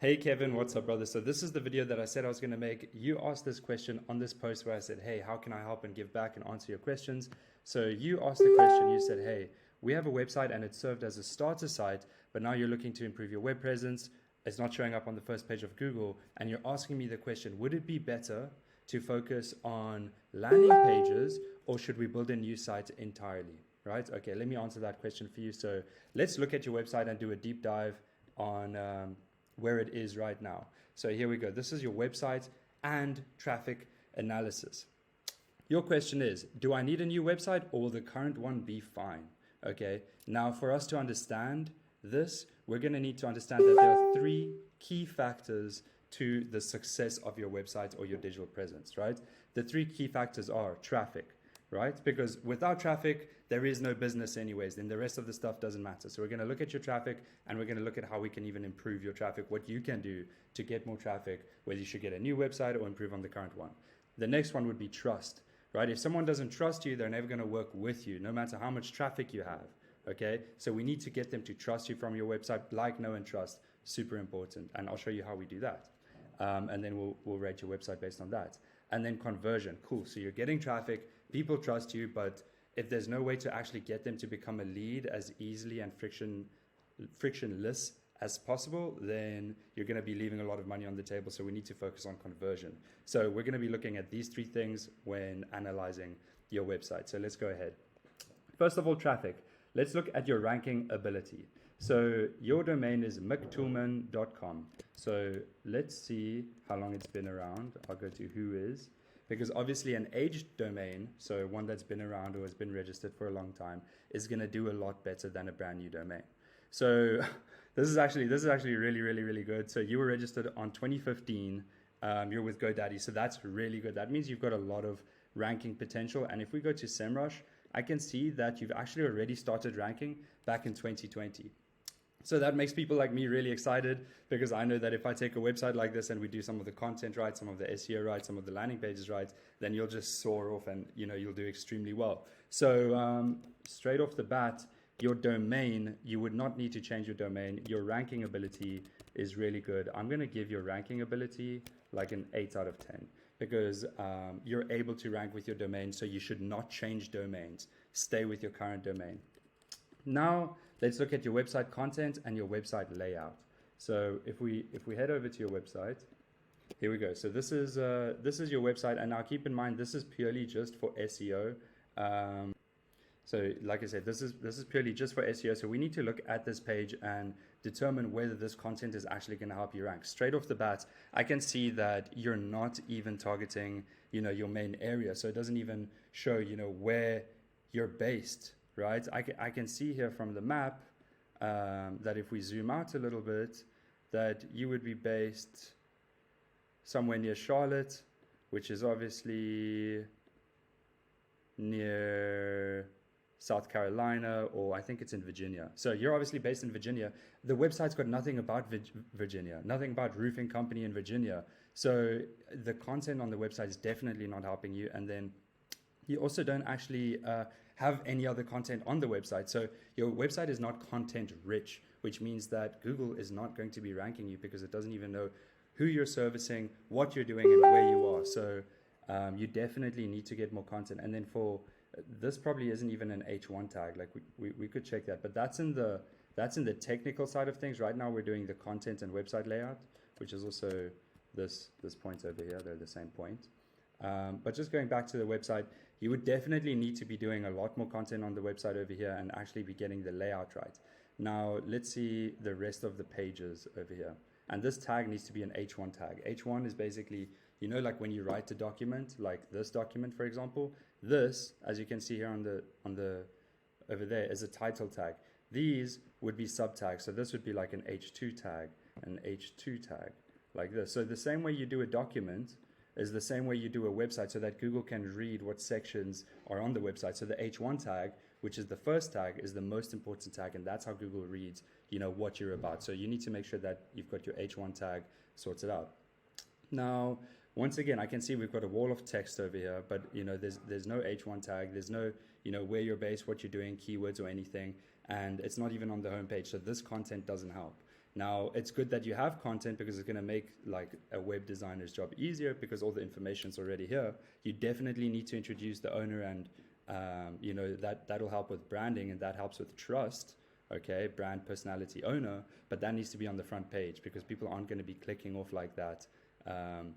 Hey Kevin, what's up, brother? So this is the video that I said I was going to make. You asked this question on this post where I said, hey, how can I help and give back and answer your questions? So you asked the question, you said, hey, we have a website and it served as a starter site, but now you're looking to improve your web presence. It's not showing up on the first page of Google. And you're asking me the question, would it be better to focus on landing pages or should we build a new site entirely? Right? Okay, let me answer that question for you. So let's look at your website and do a deep dive on where it is right now. So here we go. This is your website and traffic analysis. Your question is, do I need a new website or will the current one be fine? Okay, now for us to understand this, we're going to need to understand that there are three key factors to the success of your website or your digital presence, right? The three key factors are traffic, right? Because without traffic, there is no business anyways. Then the rest of the stuff doesn't matter. So we're going to look at your traffic and we're going to look at how we can even improve your traffic, what you can do to get more traffic, whether you should get a new website or improve on the current one. The next one would be trust, right? If someone doesn't trust you, they're never going to work with you, no matter how much traffic you have, okay? So we need to get them to trust you from your website, like, know, and trust. Super important. And I'll show you how we do that. And then we'll rate your website based on that. And then conversion, cool. So you're getting traffic, people trust you, but if there's no way to actually get them to become a lead as easily and frictionless as possible, then you're going to be leaving a lot of money on the table. So we need to focus on conversion. So we're going to be looking at these three things when analyzing your website. So let's go ahead. First of all, traffic. Let's look at your ranking ability. So your domain is mctoolman.com. So let's see how long it's been around. I'll go to who is, because obviously an aged domain, so one that's been around or has been registered for a long time, is going to do a lot better than a brand new domain. So this is actually really good. So you were registered on 2015. You're with GoDaddy, so that's really good. That means you've got a lot of ranking potential. And if we go to SEMrush, I can see that you've actually already started ranking back in 2020. So that makes people like me really excited, because I know that if I take a website like this and we do some of the content right, some of the SEO right, some of the landing pages right, then you'll just soar off and you'll do extremely well. So straight off the bat, your domain, you would not need to change your domain. Your ranking ability is really good. I'm going to give your ranking ability like an 8 out of 10, because you're able to rank with your domain, so you should not change domains. Stay with your current domain. Now, let's look at your website content and your website layout. So if we head over to your website, here we go. So this is your website, and now keep in mind this is purely just for SEO. So like I said, this is purely just for SEO. So we need to look at this page and determine whether this content is actually going to help you rank. Straight off the bat, I can see that you're not even targeting your main area. So it doesn't even show where you're based. Right, I can see here from the map that if we zoom out a little bit, that you would be based somewhere near Charlotte, which is obviously near South Carolina, or I think it's in Virginia. So you're obviously based in Virginia. The website's got nothing about Virginia, nothing about roofing company in Virginia. So the content on the website is definitely not helping you. And then you also don't actually have any other content on the website. So your website is not content rich, which means that Google is not going to be ranking you, because it doesn't even know who you're servicing, what you're doing, and where you are. So you definitely need to get more content. And then for this, probably isn't even an H1 tag. Like we could check that, but that's in the technical side of things. Right now we're doing the content and website layout, which is also this point over here. They're the same point. But just going back to the website, you would definitely need to be doing a lot more content on the website over here and actually be getting the layout right. Now, let's see the rest of the pages over here. And this tag needs to be an H1 tag. H1 is basically, like when you write a document, like this document, for example, this, as you can see here over there, is a title tag. These would be sub tags. So this would be like an H2 tag, an H2 tag, like this. So the same way you do a document is the same way you do a website, so that Google can read what sections are on the website. So the H1 tag, which is the first tag, is the most important tag, and that's how Google reads, what you're about. So you need to make sure that you've got your H1 tag sorted out. Now, once again, I can see we've got a wall of text over here, but there's no H1 tag, there's no where you're based, what you're doing, keywords or anything, and it's not even on the homepage. So this content doesn't help. Now, it's good that you have content because it's going to make like a web designer's job easier because all the information's already here. You definitely need to introduce the owner, and that'll help with branding, and that helps with trust. Okay, brand, personality, owner, but that needs to be on the front page because people aren't going to be clicking off like that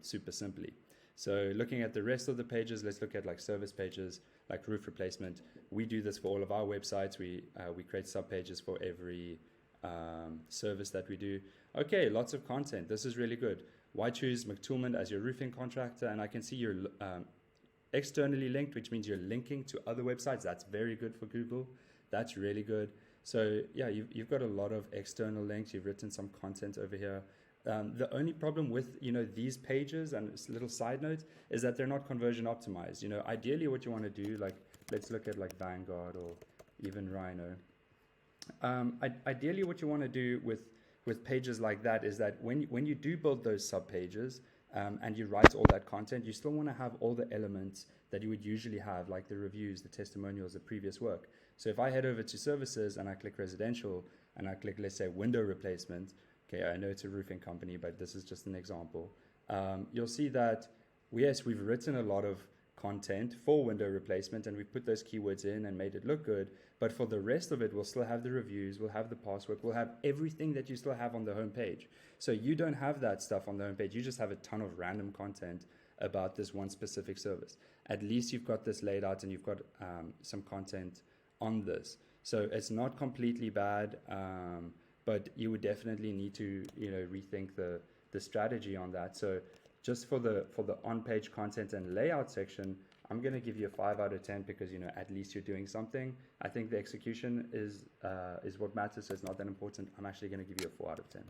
super simply. So looking at the rest of the pages, let's look at like service pages, like roof replacement. We do this for all of our websites. We create sub pages for every service that we do. Okay, lots of content. This is really good. Why choose McToolman as your roofing contractor? And I can see you're externally linked, which means you're linking to other websites. That's very good for Google. That's really good. So yeah, you've got a lot of external links. You've written some content over here. The only problem with these pages, and a little side note, is that they're not conversion optimized. Ideally what you want to do, like let's look at like Vanguard or even Rhino. Ideally what you want to do with pages like that is that when you do build those sub pages and you write all that content, you still want to have all the elements that you would usually have, like the reviews, the testimonials, the previous work. So if I head over to services and I click residential and I click, let's say, window replacement, okay, I know it's a roofing company, but this is just an example. You'll see that, yes, we've written a lot of content for window replacement and we put those keywords in and made it look good, but for the rest of it, we'll still have the reviews, we'll have the past work, we'll have everything that you still have on the homepage. So you don't have that stuff on the homepage, you just have a ton of random content about this one specific service. At least you've got this laid out and you've got some content on this. So it's not completely bad, but you would definitely need to rethink the strategy on that. So just for the on-page content and layout section, I'm going to give you a 5 out of 10 because at least you're doing something. I think the execution is what matters, so it's not that important. I'm actually going to give you a 4 out of 10.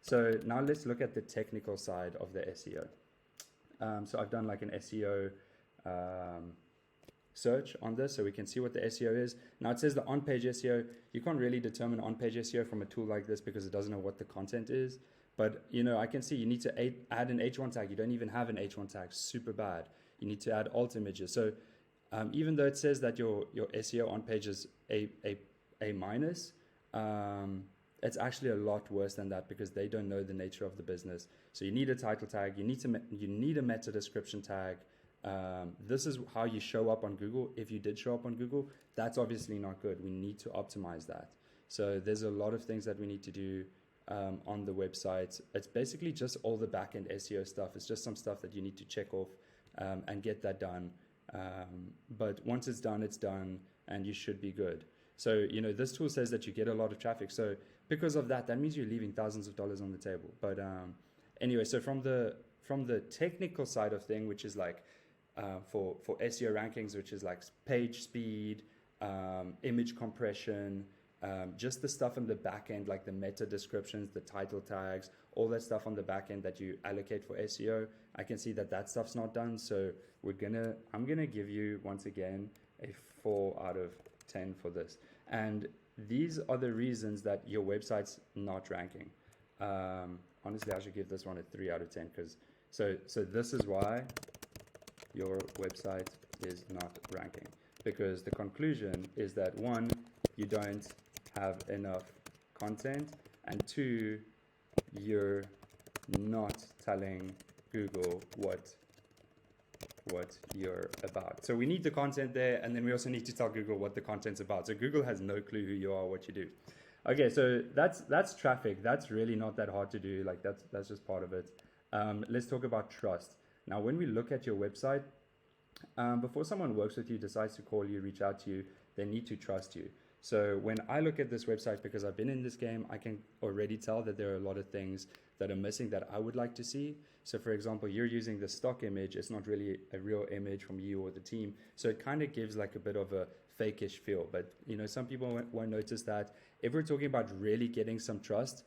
So now let's look at the technical side of the SEO. So I've done like an SEO search on this so we can see what the SEO is. Now it says the on-page SEO. You can't really determine on-page SEO from a tool like this because it doesn't know what the content is. But I can see you need to add an H1 tag. You don't even have an H1 tag. Super bad. You need to add alt images. So even though it says that your SEO on page is A minus, it's actually a lot worse than that because they don't know the nature of the business. So you need a title tag. You need a meta description tag. This is how you show up on Google. If you did show up on Google, that's obviously not good. We need to optimize that. So there's a lot of things that we need to do on the website. It's basically just all the back-end SEO stuff. It's just some stuff that you need to check off and get that done. But once it's done, and you should be good. So, this tool says that you get a lot of traffic. So because of that, that means you're leaving thousands of dollars on the table. But anyway, so from the technical side of thing, which is like for SEO rankings, which is like page speed, image compression, just the stuff on the back end, like the meta descriptions, the title tags, all that stuff on the back end that you allocate for SEO. I can see that stuff's not done. So I'm gonna give you once again a 4 out of 10 for this. And these are the reasons that your website's not ranking. Honestly, I should give this one a 3 out of 10 because so this is why your website is not ranking, because the conclusion is that 1, you don't have enough content, and 2, you're not telling Google what you're about. So we need the content there, and then we also need to tell Google what the content's about. So Google has no clue who you are, what you do. Okay, so that's traffic. That's really not that hard to do. Like that's just part of it. Let's talk about trust. Now, when we look at your website, before someone works with you, decides to call you, reach out to you, they need to trust you. So when I look at this website, because I've been in this game, I can already tell that there are a lot of things that are missing that I would like to see. So for example, you're using the stock image. It's not really a real image from you or the team. So it kind of gives like a bit of a fake-ish feel. But some people won't notice that. If we're talking about really getting some trust,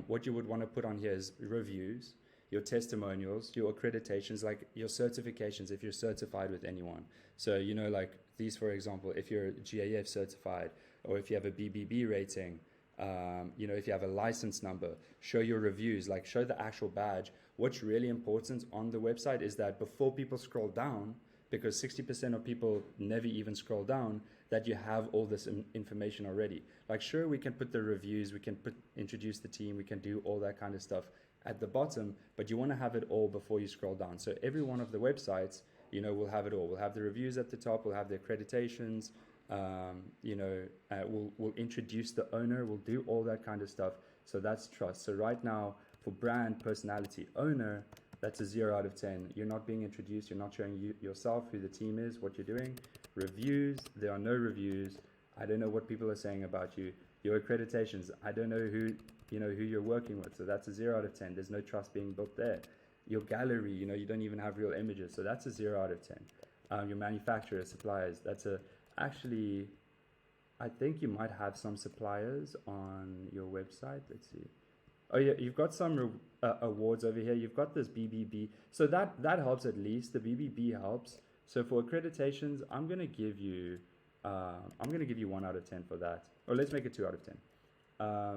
what you would want to put on here is reviews, your testimonials, your accreditations, like your certifications, if you're certified with anyone. So, like these, for example, if you're GAF certified, or if you have a BBB rating, if you have a license number, show your reviews, like show the actual badge. What's really important on the website is that before people scroll down, because 60% of people never even scroll down, that you have all this information already. Like, sure, we can put the reviews, we can introduce the team, we can do all that kind of stuff at the bottom, but you want to have it all before you scroll down. So every one of the websites, you know, will have it all. We'll have the reviews at the top, we'll have the accreditations, we'll introduce the owner, we'll do all that kind of stuff. So that's trust. So right now, for brand, personality, owner, that's a 0 out of 10. You're not being introduced, you're not showing yourself, who the team is, what you're doing. Reviews, there are no reviews. I don't know what people are saying about you. Your accreditations, I don't know who you're working with. So that's a 0 out of 10. There's no trust being built there. Your gallery, you know, you don't even have real images. So that's a 0 out of 10. Your manufacturer, suppliers, actually, I think you might have some suppliers on your website. Let's see. Oh yeah, you've got some awards over here. You've got this BBB. So that helps at least. The BBB helps. So for accreditations, I'm gonna give you 1 out of 10 for that. Or let's make it 2 out of 10.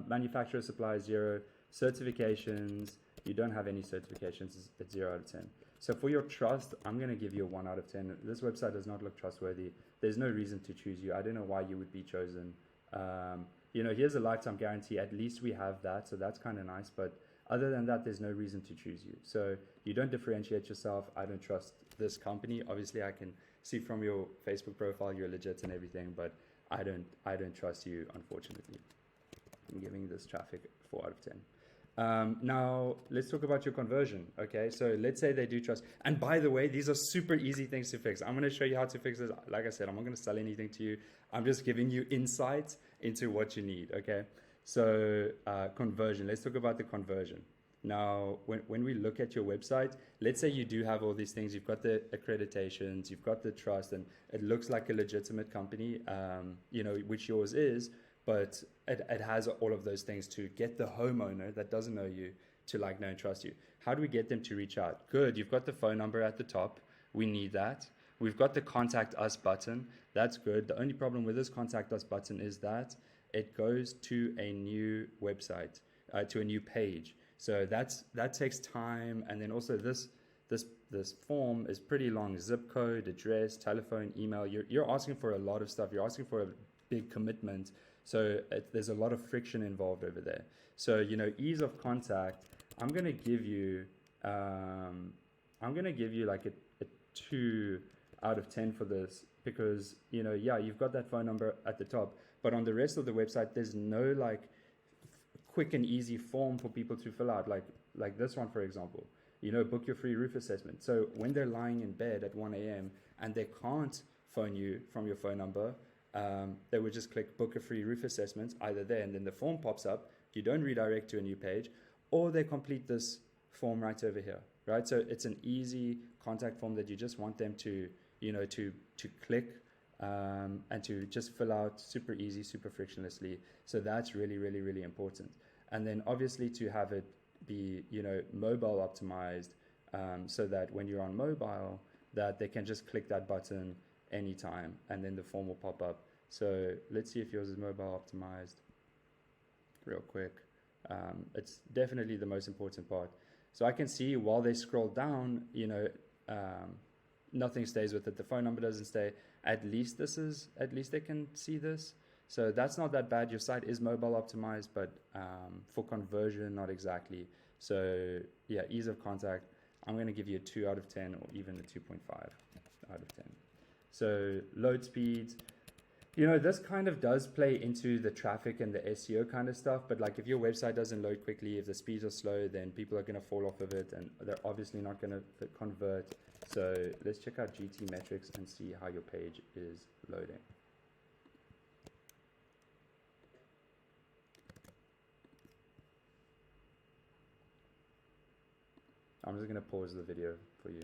Manufacturer, supplier, 0. Certifications, you don't have any certifications. It's 0 out of 10. So for your trust, I'm going to give you a 1 out of 10. This website does not look trustworthy. There's no reason to choose you. I don't know why you would be chosen. You know, here's a lifetime guarantee. At least we have that. So that's kind of nice. But other than that, there's no reason to choose you. So you don't differentiate yourself. I don't trust this company. Obviously, I can see from your Facebook profile you're legit and everything. But I don't trust you, unfortunately. I'm giving this traffic 4 out of 10. Now, let's talk about your conversion, okay? So let's say they do trust. And by the way, these are super easy things to fix. I'm going to show you how to fix this. Like I said, I'm not going to sell anything to you. I'm just giving you insights into what you need, okay? So conversion, let's talk about the conversion. Now, when we look at your website, let's say you do have all these things. You've got the accreditations, you've got the trust, and it looks like a legitimate company, you know, which yours is. But it has all of those things to get the homeowner that doesn't know you to like, know, and trust you. How do we get them to reach out? Good. You've got the phone number at the top. We need that. We've got the contact us button. That's good. The only problem with this contact us button is that it goes to a new website, to a new page. So that takes time. And then also this form is pretty long. Zip code, address, telephone, email. You're asking for a lot of stuff. You're asking for a big commitment. So there's a lot of friction involved over there. So, you know, ease of contact, I'm going to give you like a 2 out of 10 for this, because, you know, yeah, you've got that phone number at the top, but on the rest of the website, there's no like quick and easy form for people to fill out. Like this one, for example, you know, book your free roof assessment. So when they're lying in bed at 1 a.m. and they can't phone you from your phone number, they would just click book a free roof assessment either there, and then the form pops up. You don't redirect to a new page, or they complete this form right over here, right? So it's an easy contact form that you just want them to, you know, to click and to just fill out super easy, super frictionlessly. So that's really, really, really important. And then obviously to have it be, you know, mobile optimized, so that when you're on mobile, that they can just click that button anytime, and then the form will pop up. So let's see if yours is mobile optimized real quick. It's definitely the most important part. So I can see while they scroll down, you know, nothing stays with it. The phone number doesn't stay. At least they can see this. So that's not that bad. Your site is mobile optimized, but for conversion, not exactly. So yeah, ease of contact, I'm going to give you a 2 out of 10, or even a 2.5 out of 10. So load speeds, you know, this kind of does play into the traffic and the SEO kind of stuff. But like if your website doesn't load quickly, if the speeds are slow, then people are going to fall off of it, and they're obviously not going to convert. So let's check out GT metrics and see how your page is loading. I'm just going to pause the video for you.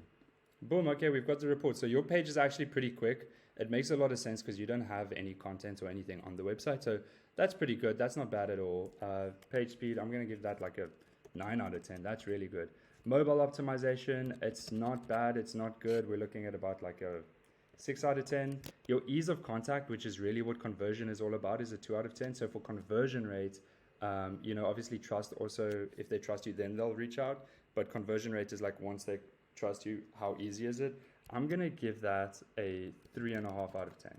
Boom, okay, we've got the report. So your page is actually pretty quick. It makes a lot of sense because you don't have any content or anything on the website. So that's pretty good. That's not bad at all. Page speed, I'm going to give that like a 9 out of 10. That's really good. Mobile optimization, it's not bad. It's not good. We're looking at about like a 6 out of 10. Your ease of contact, which is really what conversion is all about, is a 2 out of 10. So for conversion rate, you know, obviously trust also, if they trust you, then they'll reach out. But conversion rate is like once they trust you, how easy is it? I'm going to give that a 3.5 out of 10.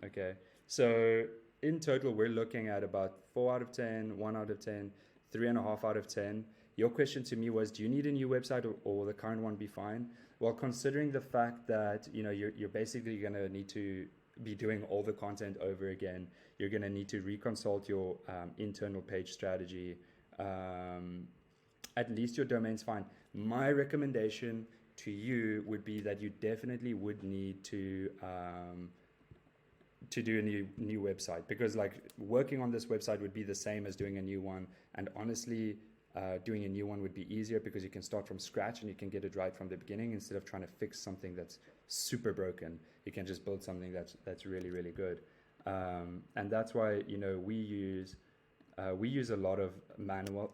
Okay. So in total, we're looking at about 4 out of 10, 1 out of 10, 3.5 out of 10. Your question to me was, do you need a new website, or the current one be fine? Well, considering the fact that, you know, you're basically going to need to be doing all the content over again, you're going to need to reconsult your internal page strategy. At least your domain's fine. My recommendation to you would be that you definitely would need to do a new website, because like working on this website would be the same as doing a new one. And honestly, doing a new one would be easier because you can start from scratch and you can get it right from the beginning, instead of trying to fix something that's super broken. You can just build something that's really, really good. And that's why, you know, we use a lot of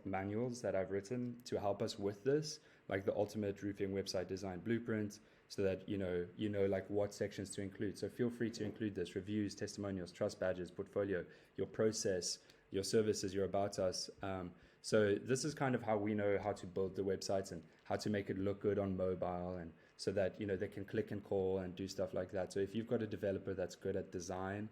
manuals that I've written to help us with this, like the ultimate roofing website design blueprint, so that you know like what sections to include. So feel free to include this: reviews, testimonials, trust badges, portfolio, your process, your services, your about us. So this is kind of how we know how to build the websites and how to make it look good on mobile, and so that, you know, they can click and call and do stuff like that. So if you've got a developer that's good at design,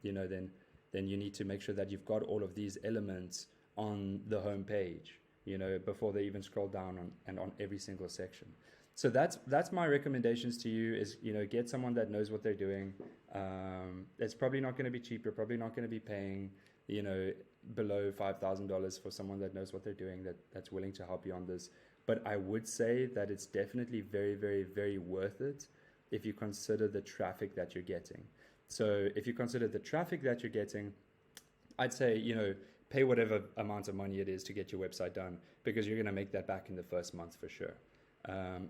you know, then you need to make sure that you've got all of these elements on the home page, you know, before they even scroll down on every single section. So that's my recommendations to you, is, you know, get someone that knows what they're doing. It's probably not going to be cheap. You're probably not going to be paying, you know, below $5,000 for someone that knows what they're doing, that's willing to help you on this. But I would say that it's definitely very, very, very worth it if you consider the traffic that you're getting. So if you consider the traffic that you're getting, I'd say, you know, pay whatever amount of money it is to get your website done, because you're going to make that back in the first month for sure.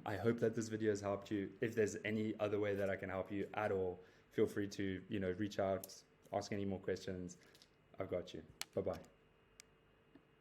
I hope that this video has helped you. If there's any other way that I can help you at all, feel free to, you know, reach out, ask any more questions. I've got you. Bye-bye.